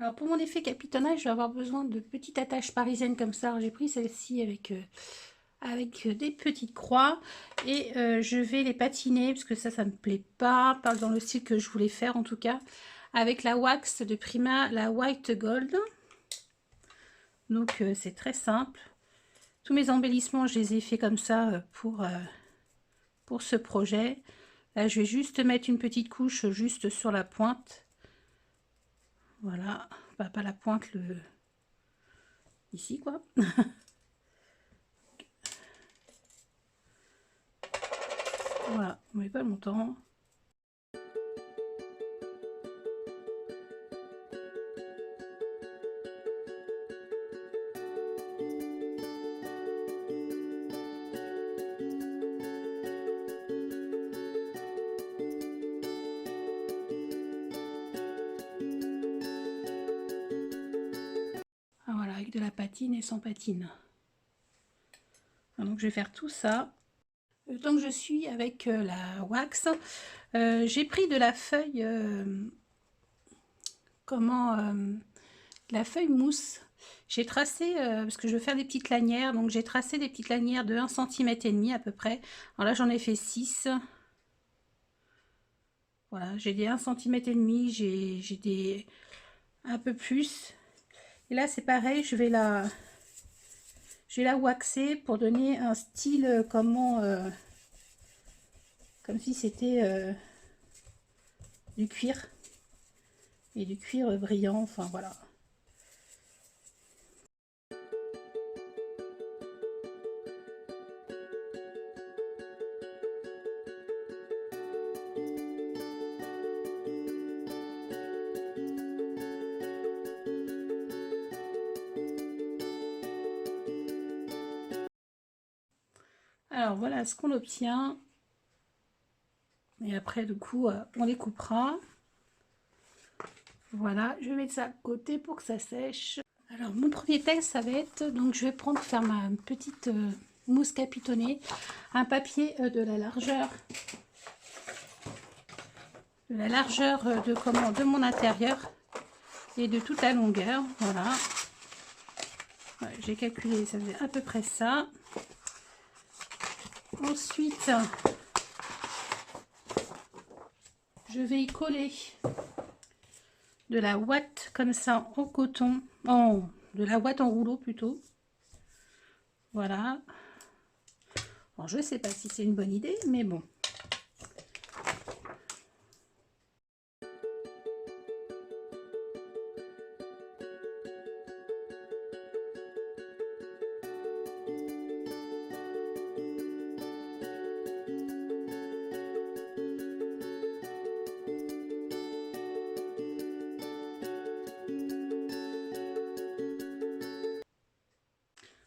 Alors pour mon effet capitonnage, je vais avoir besoin de petites attaches parisiennes comme ça. J'ai pris celle-ci avec des petites croix et je vais les patiner parce que ça me plaît pas dans le style que je voulais faire en tout cas, avec la wax de Prima, la White Gold. Donc c'est très simple. Tous mes embellissements, je les ai fait comme ça pour ce projet. Là, je vais juste mettre une petite couche juste sur la pointe. Voilà, pas la pointe, ici quoi. Voilà, on met pas longtemps. Ah, voilà, avec de la patine et sans patine. Donc je vais faire tout ça. Le temps que je suis avec la wax, j'ai pris de la feuille, la feuille mousse. J'ai tracé, parce que je veux faire des petites lanières, donc j'ai tracé des petites lanières de 1,5 cm à peu près. Alors là j'en ai fait 6. Voilà, j'ai des 1,5 cm, j'ai des un peu plus. Et là c'est pareil, je vais la waxer pour donner un style comme si c'était du cuir. Et du cuir brillant, enfin voilà. Alors voilà ce qu'on obtient. Et après du coup on les coupera. Voilà, je vais mettre ça à côté pour que ça sèche. Alors mon premier texte ça va être, donc je vais faire ma petite mousse capitonnée, un papier de mon intérieur et de toute la longueur. Voilà, ouais, j'ai calculé, ça faisait à peu près ça. Ensuite je vais y coller de la ouate comme ça en coton, de la ouate en rouleau plutôt. Voilà. Alors, je sais pas si c'est une bonne idée, mais bon.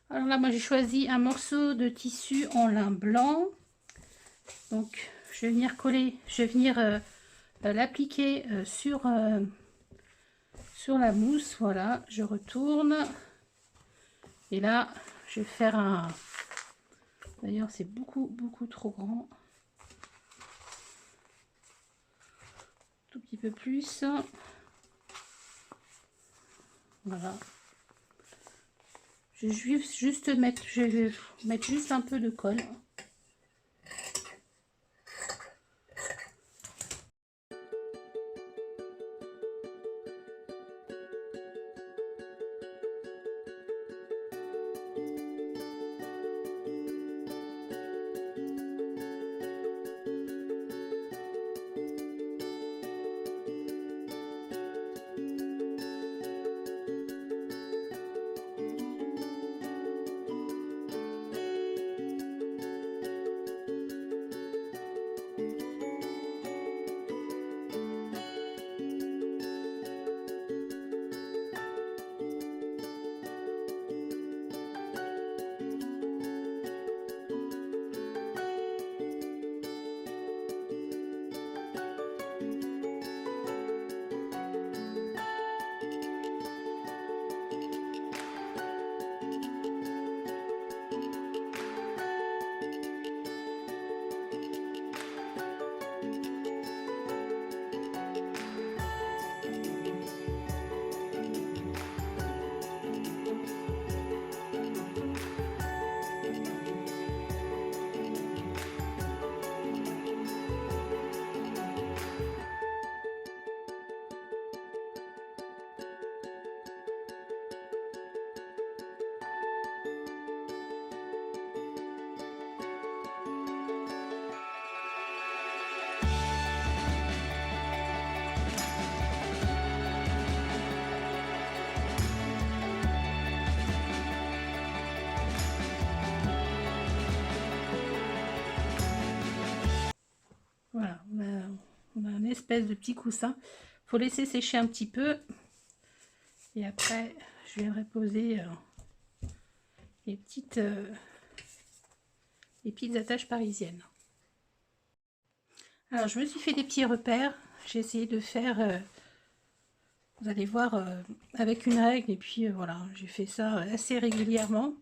Alors là, moi j'ai choisi un morceau de tissu en lin blanc. Donc je vais venir coller, je vais venir l'appliquer sur la mousse. Voilà, je retourne. Et là, je vais faire un... D'ailleurs, c'est beaucoup trop grand. Tout petit peu plus. Voilà. Je vais juste mettre juste un peu de colle. espèce de petit coussin. Il faut laisser sécher un petit peu. Et après, je viendrai poser les petites attaches parisiennes. Alors, je me suis fait des petits repères. J'ai essayé de faire, vous allez voir, avec une règle. Et puis, voilà, j'ai fait ça assez régulièrement.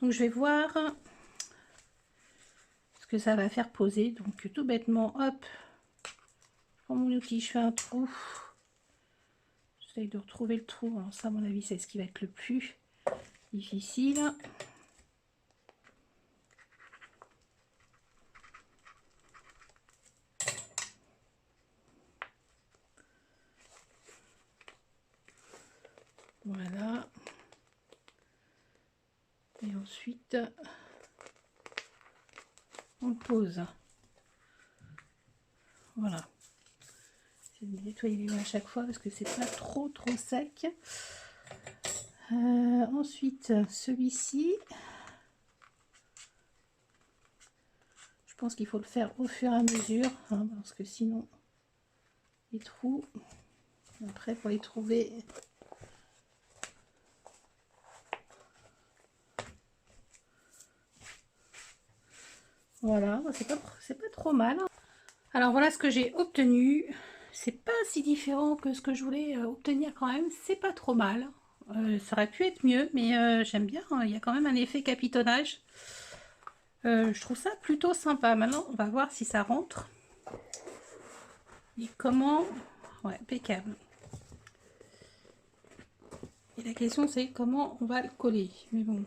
Donc, je vais voir ce que ça va faire poser. Donc, tout bêtement, hop, je prends mon outil, je fais un trou. J'essaye de retrouver le trou. Alors, ça, à mon avis, c'est ce qui va être le plus difficile. Voilà. Et ensuite, on pose. Voilà. J'essaie de nettoyer les mains à chaque fois parce que c'est pas trop sec. Ensuite, celui-ci, je pense qu'il faut le faire au fur et à mesure, hein, parce que sinon, les trous, après pour les trouver, voilà, c'est pas trop mal. Alors voilà ce que j'ai obtenu. C'est pas si différent que ce que je voulais obtenir quand même. C'est pas trop mal. Ça aurait pu être mieux, mais j'aime bien. Il y a quand même un effet capitonnage. Je trouve ça plutôt sympa. Maintenant, on va voir si ça rentre. Et comment... Ouais, impeccable. Et la question, c'est comment on va le coller. Mais bon.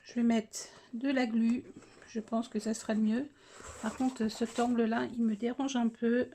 Je vais mettre de la glu. Je pense que ça sera le mieux. Par contre, cet angle-là, il me dérange un peu.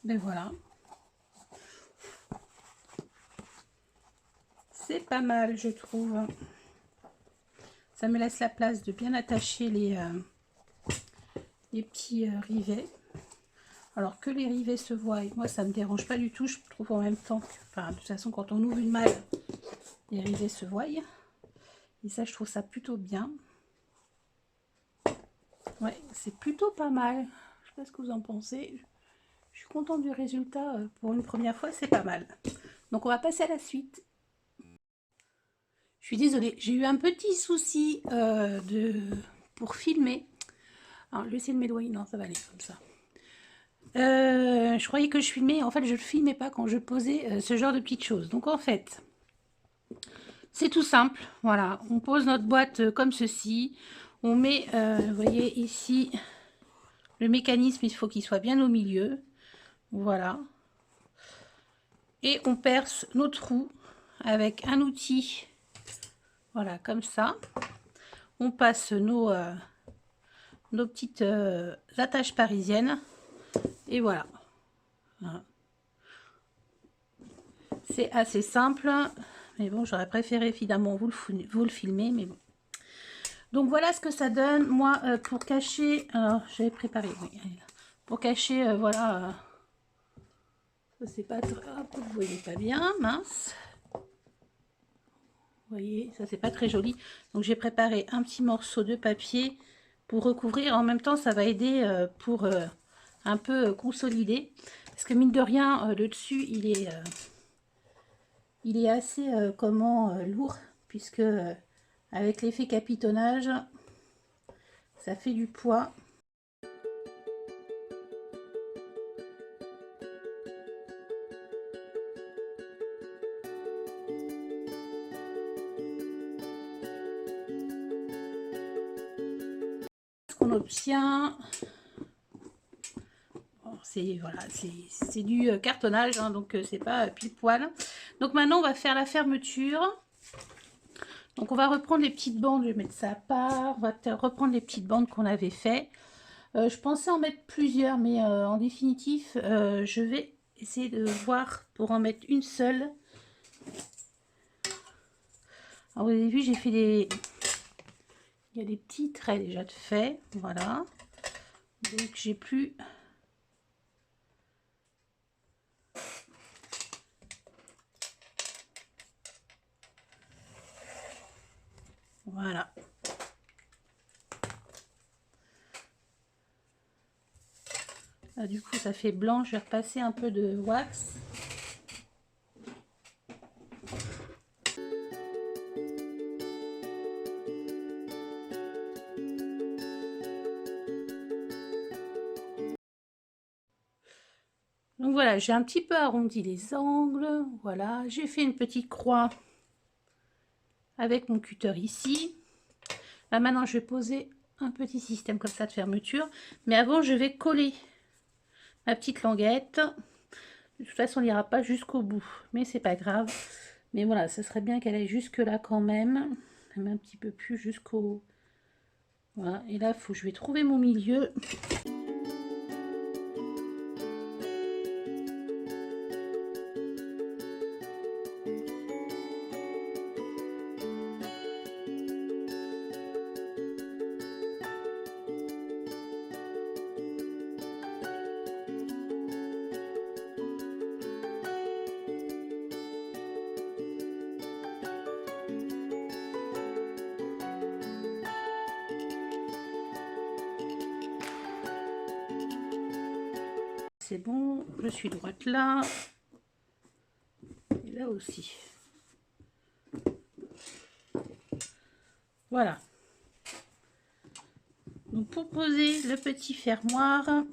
Ben voilà. C'est pas mal, je trouve. Ça me laisse la place de bien attacher les petits rivets. Alors que les rivets se voient, moi ça me dérange pas du tout. Je trouve en même temps que, enfin, de toute façon, quand on ouvre une malle, les rivets se voient. Et ça, je trouve ça plutôt bien. Ouais, c'est plutôt pas mal. Je sais pas ce que vous en pensez. Je suis contente du résultat. Pour une première fois, c'est pas mal. Donc on va passer à la suite. Je suis désolée, j'ai eu un petit souci pour filmer. Alors, je vais essayer de m'éloigner. Non, ça va aller comme ça. Je croyais que je filmais. En fait, je ne filmais pas quand je posais ce genre de petites choses. Donc, en fait, c'est tout simple. Voilà, on pose notre boîte comme ceci. On met, vous voyez ici, le mécanisme, il faut qu'il soit bien au milieu. Voilà. Et on perce nos trous avec un outil. Voilà, comme ça. On passe nos petites attaches parisiennes. Et voilà. Voilà. C'est assez simple. Mais bon, j'aurais préféré évidemment vous le filmer. Mais bon. Donc voilà ce que ça donne. Moi, pour cacher... Alors, j'avais préparé. Oui, pour cacher, voilà... ça c'est pas... Hop, vous voyez pas bien. Mince. Vous voyez, ça c'est pas très joli. Donc j'ai préparé un petit morceau de papier pour recouvrir. En même temps, ça va aider pour un peu consolider. Parce que mine de rien, le dessus, il est assez lourd. Puisque avec l'effet capitonnage, ça fait du poids. Ce qu'on obtient, c'est voilà, c'est du cartonnage, hein, donc c'est pas pile poil. Donc maintenant on va faire la fermeture. Donc on va reprendre les petites bandes, je vais mettre ça à part. On va reprendre les petites bandes qu'on avait fait. Je pensais en mettre plusieurs, mais en définitif je vais essayer de voir pour en mettre une seule. Alors vous avez vu, j'ai fait des... Il y a des petits traits déjà de fait, voilà. Donc j'ai plus... Voilà. Là, du coup, ça fait blanc. Je vais repasser un peu de wax. Donc voilà, j'ai un petit peu arrondi les angles. Voilà, j'ai fait une petite croix avec mon cutter ici. Là maintenant, je vais poser un petit système comme ça de fermeture. Mais avant, je vais coller ma petite languette. De toute façon, on n'ira pas jusqu'au bout, mais c'est pas grave. Mais voilà, ce serait bien qu'elle aille jusque là quand même. Même un petit peu plus jusqu'au... Voilà, et là, je vais trouver mon milieu. C'est bon, je suis droite là. Et là aussi. Voilà. Donc pour poser le petit fermoir,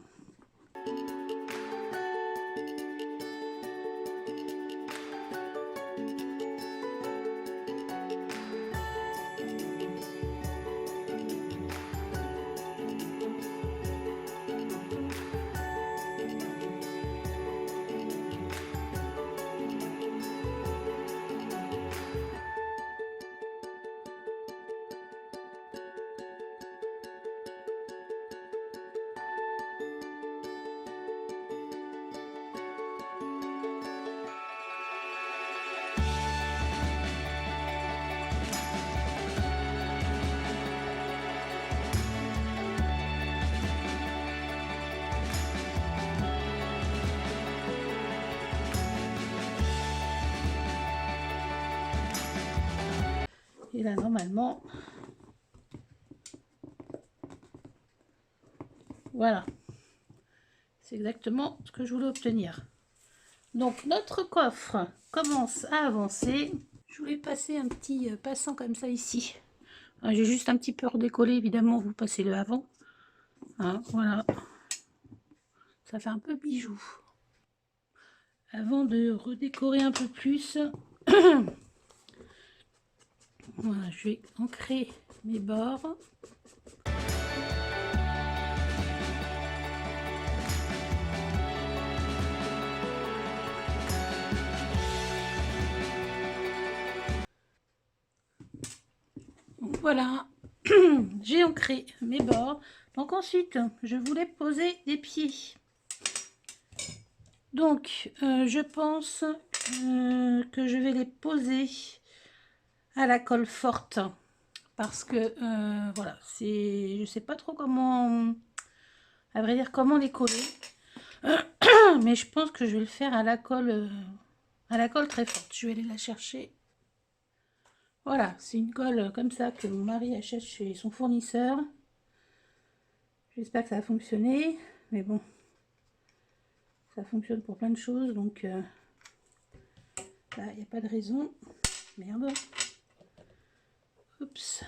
et là normalement, voilà. C'est exactement ce que je voulais obtenir. Donc notre coffre commence à avancer. Je voulais passer un petit passant comme ça ici. J'ai juste un petit peu redécollé, évidemment, vous passez le avant. Hein, voilà. Ça fait un peu bijou. Avant de redécorer un peu plus, voilà, je vais ancrer mes bords. Donc voilà, j'ai ancré mes bords. Donc ensuite, je voulais poser des pieds. Donc, je pense que je vais les poser à la colle forte. Parce que, voilà, je sais pas trop comment, à vrai dire, comment les coller. Mais je pense que je vais le faire à la colle très forte. Je vais aller la chercher. Voilà, c'est une colle comme ça que mon mari achète chez son fournisseur. J'espère que ça va fonctionner. Mais bon, ça fonctionne pour plein de choses. Donc, là, il n'y a pas de raison. Merde. Oups.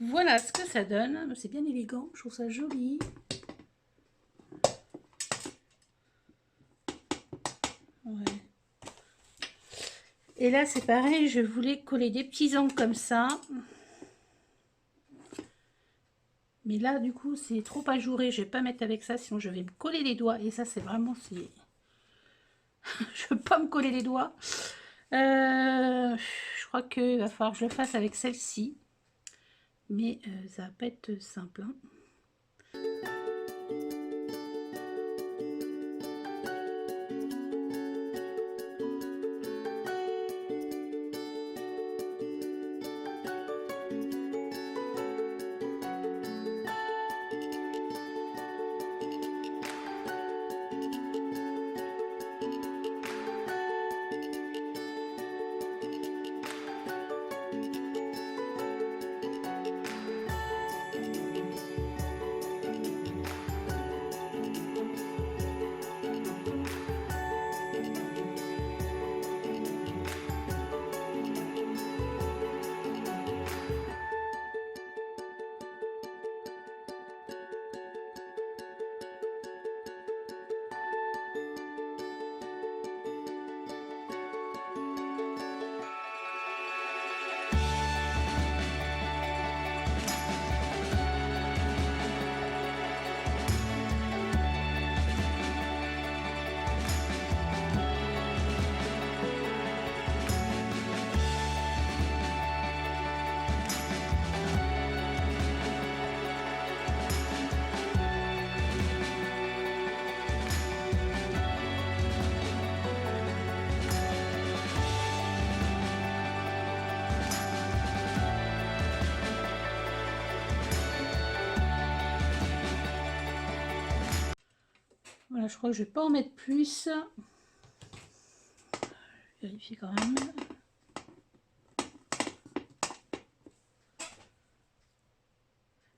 Voilà ce que ça donne. C'est bien élégant, je trouve ça joli. Ouais. Et là, c'est pareil, je voulais coller des petits angles comme ça. Mais là, du coup, c'est trop ajouré. Je vais pas mettre avec ça, sinon je vais me coller les doigts. Et ça, c'est vraiment... je veux pas me coller les doigts. Je crois qu'il va falloir que je le fasse avec celle-ci. Mais ça va pas être simple. Hein. Voilà, je crois que je vais pas en mettre plus. Vérifier quand même.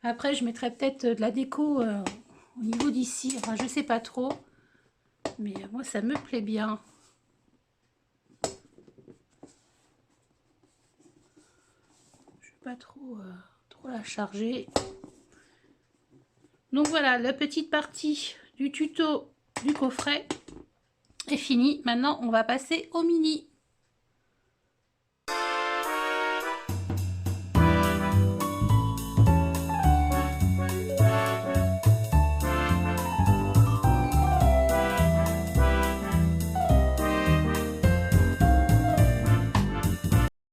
Après, je mettrai peut-être de la déco au niveau d'ici. Enfin, je sais pas trop. Mais moi, ça me plaît bien. Je vais pas trop la charger. Donc voilà, la petite partie du tuto du coffret est finie. Maintenant, on va passer au mini.